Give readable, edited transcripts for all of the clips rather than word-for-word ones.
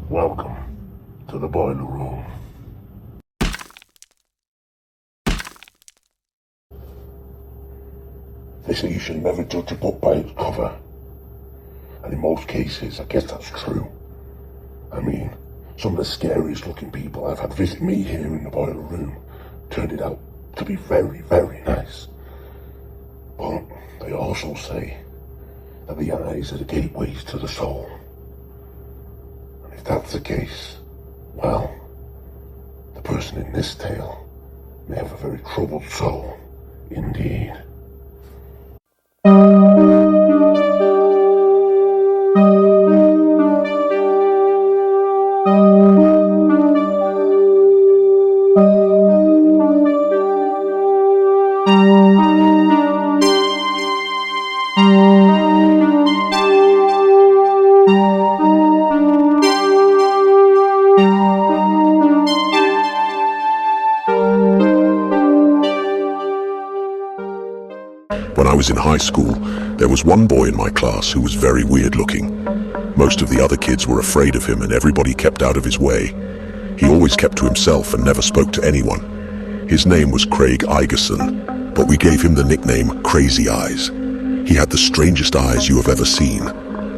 Welcome to the boiler room. They say you should never judge a book by its cover. And in most cases, I guess that's true. I mean, some of the scariest looking people I've had visit me here in the boiler room turned it out to be very, very nice. But they also say that the eyes are the gateways to the soul. And if that's the case, well, the person in this tale may have a very troubled soul indeed. When I was in high school, there was one boy in my class who was very weird looking. Most of the other kids were afraid of him and everybody kept out of his way. He always kept to himself and never spoke to anyone. His name was Craig Igerson, but we gave him the nickname Crazy Eyes. He had the strangest eyes you have ever seen.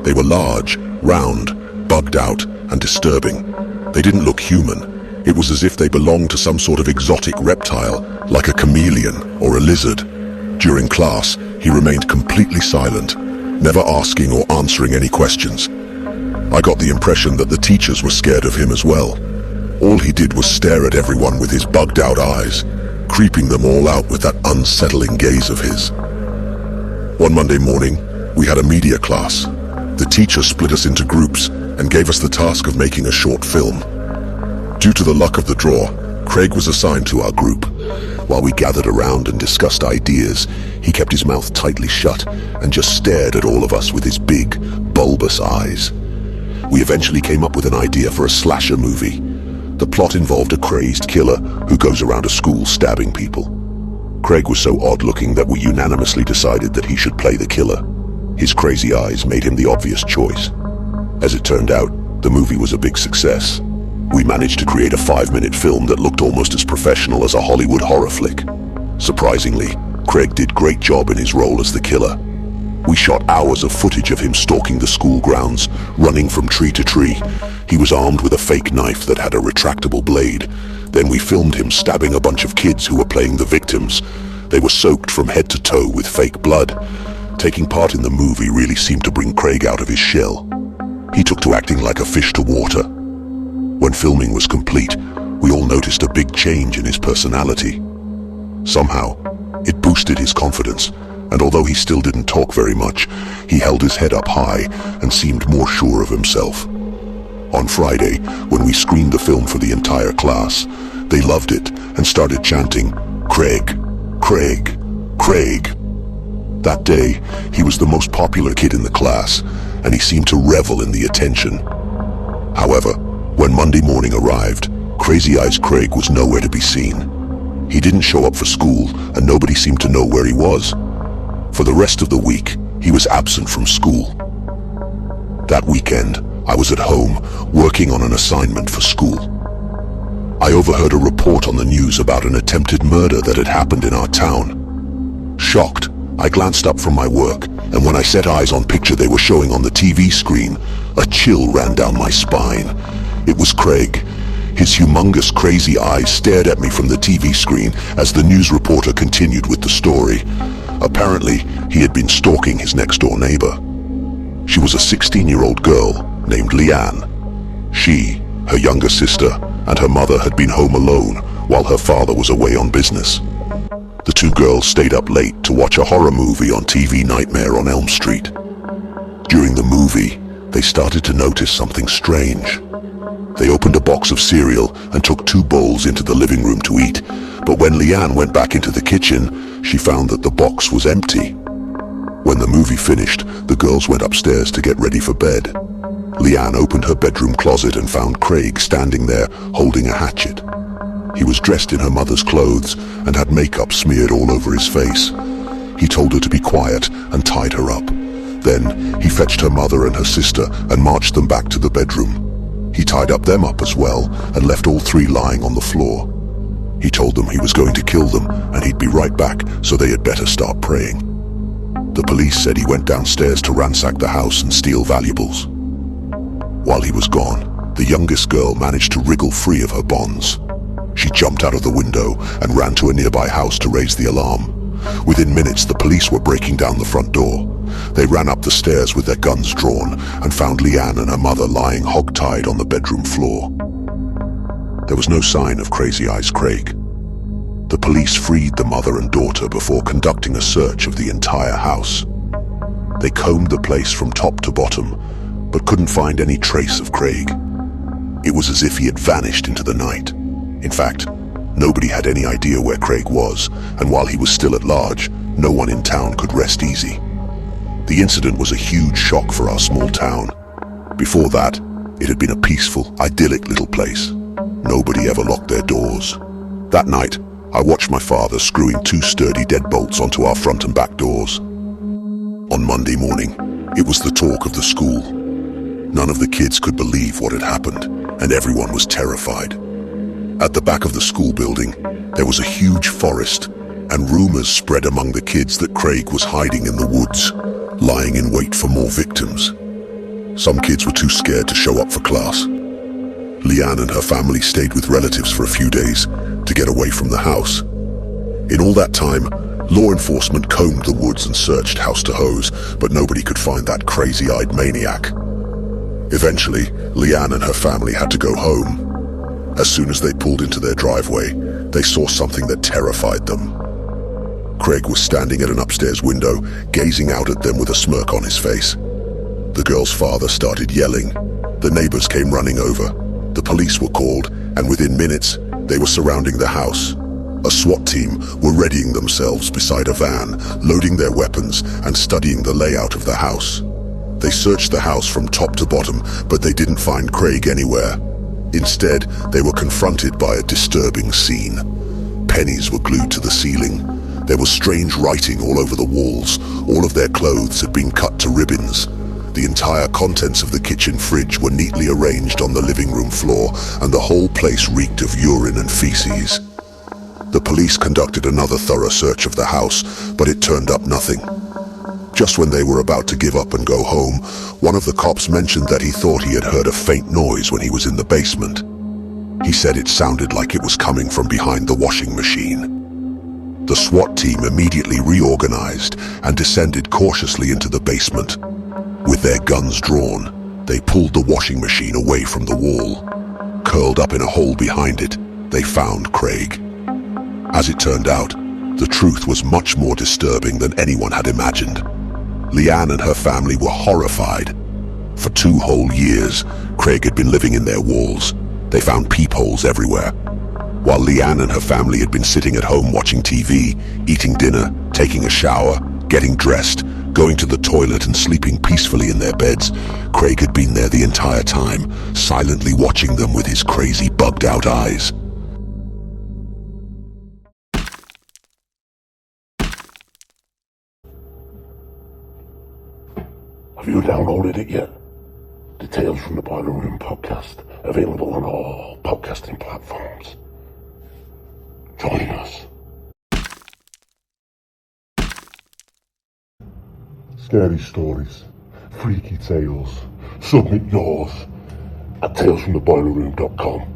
They were large, round, bugged out, and disturbing. They didn't look human. It was as if they belonged to some sort of exotic reptile, like a chameleon or a lizard. During class, he remained completely silent, never asking or answering any questions. I got the impression that the teachers were scared of him as well. All he did was stare at everyone with his bugged-out eyes, creeping them all out with that unsettling gaze of his. One Monday morning, we had a media class. The teacher split us into groups and gave us the task of making a short film. Due to the luck of the draw, Craig was assigned to our group. While we gathered around and discussed ideas, he kept his mouth tightly shut and just stared at all of us with his big, bulbous eyes. We eventually came up with an idea for a slasher movie. The plot involved a crazed killer who goes around a school stabbing people. Craig was so odd-looking that we unanimously decided that he should play the killer. His crazy eyes made him the obvious choice. As it turned out, the movie was a big success. We managed to create a 5-minute film that looked almost as professional as a Hollywood horror flick. Surprisingly, Craig did great job in his role as the killer. We shot hours of footage of him stalking the school grounds, running from tree to tree. He was armed with a fake knife that had a retractable blade. Then we filmed him stabbing a bunch of kids who were playing the victims. They were soaked from head to toe with fake blood. Taking part in the movie really seemed to bring Craig out of his shell. He took to acting like a fish to water. When filming was complete, we all noticed a big change in his personality. Somehow, it boosted his confidence, and although he still didn't talk very much, he held his head up high and seemed more sure of himself. On Friday, when we screened the film for the entire class, they loved it and started chanting, "Craig, Craig, Craig." That day, he was the most popular kid in the class, and he seemed to revel in the attention. However, when Monday morning arrived, Crazy Eyes Craig was nowhere to be seen. He didn't show up for school, and nobody seemed to know where he was. For the rest of the week, he was absent from school. That weekend, I was at home, working on an assignment for school. I overheard a report on the news about an attempted murder that had happened in our town. Shocked, I glanced up from my work, and when I set eyes on the picture they were showing on the TV screen, a chill ran down my spine. It was Craig. His humongous crazy eyes stared at me from the TV screen as the news reporter continued with the story. Apparently, he had been stalking his next-door neighbor. She was a 16-year-old girl named Leanne. She, her younger sister, and her mother had been home alone while her father was away on business. The two girls stayed up late to watch a horror movie on TV Nightmare on Elm Street. During the movie, they started to notice something strange. They opened a box of cereal and took 2 bowls into the living room to eat, but when Leanne went back into the kitchen, she found that the box was empty. When the movie finished, the girls went upstairs to get ready for bed. Leanne opened her bedroom closet and found Craig standing there holding a hatchet. He was dressed in her mother's clothes and had makeup smeared all over his face. He told her to be quiet and tied her up. Then he fetched her mother and her sister and marched them back to the bedroom. He tied up them up as well and left all three lying on the floor. He told them he was going to kill them and he'd be right back, so they had better start praying. The police said he went downstairs to ransack the house and steal valuables. While he was gone, the youngest girl managed to wriggle free of her bonds. She jumped out of the window and ran to a nearby house to raise the alarm. Within minutes, the police were breaking down the front door. They ran up the stairs with their guns drawn and found Leanne and her mother lying hog-tied on the bedroom floor. There was no sign of Crazy Eyes Craig. The police freed the mother and daughter before conducting a search of the entire house. They combed the place from top to bottom, but couldn't find any trace of Craig. It was as if he had vanished into the night. In fact, nobody had any idea where Craig was, and while he was still at large, no one in town could rest easy. The incident was a huge shock for our small town. Before that, it had been a peaceful, idyllic little place. Nobody ever locked their doors. That night, I watched my father screwing 2 sturdy deadbolts onto our front and back doors. On Monday morning, it was the talk of the school. None of the kids could believe what had happened, and everyone was terrified. At the back of the school building, there was a huge forest, and rumors spread among the kids that Craig was hiding in the woods, lying in wait for more victims. Some kids were too scared to show up for class. Leanne and her family stayed with relatives for a few days to get away from the house. In all that time, law enforcement combed the woods and searched house to hose, but nobody could find that crazy-eyed maniac. Eventually, Leanne and her family had to go home. As soon as they pulled into their driveway, they saw something that terrified them. Craig was standing at an upstairs window, gazing out at them with a smirk on his face. The girl's father started yelling. The neighbors came running over. The police were called, and within minutes, they were surrounding the house. A SWAT team were readying themselves beside a van, loading their weapons and studying the layout of the house. They searched the house from top to bottom, but they didn't find Craig anywhere. Instead, they were confronted by a disturbing scene. Pennies were glued to the ceiling. There was strange writing all over the walls. All of their clothes had been cut to ribbons. The entire contents of the kitchen fridge were neatly arranged on the living room floor, and the whole place reeked of urine and feces. The police conducted another thorough search of the house, but it turned up nothing. Just when they were about to give up and go home, one of the cops mentioned that he thought he had heard a faint noise when he was in the basement. He said it sounded like it was coming from behind the washing machine. The SWAT team immediately reorganized and descended cautiously into the basement. With their guns drawn, they pulled the washing machine away from the wall. Curled up in a hole behind it, they found Craig. As it turned out, the truth was much more disturbing than anyone had imagined. Leanne and her family were horrified. For 2 whole years, Craig had been living in their walls. They found peepholes everywhere. While Leanne and her family had been sitting at home watching TV, eating dinner, taking a shower, getting dressed, going to the toilet and sleeping peacefully in their beds, Craig had been there the entire time, silently watching them with his crazy bugged-out eyes. Have you downloaded it yet? The Tales from the Boiler Room podcast, available on all podcasting platforms. Join us. Scary stories, freaky tales. Submit yours at talesfromtheboilerroom.com.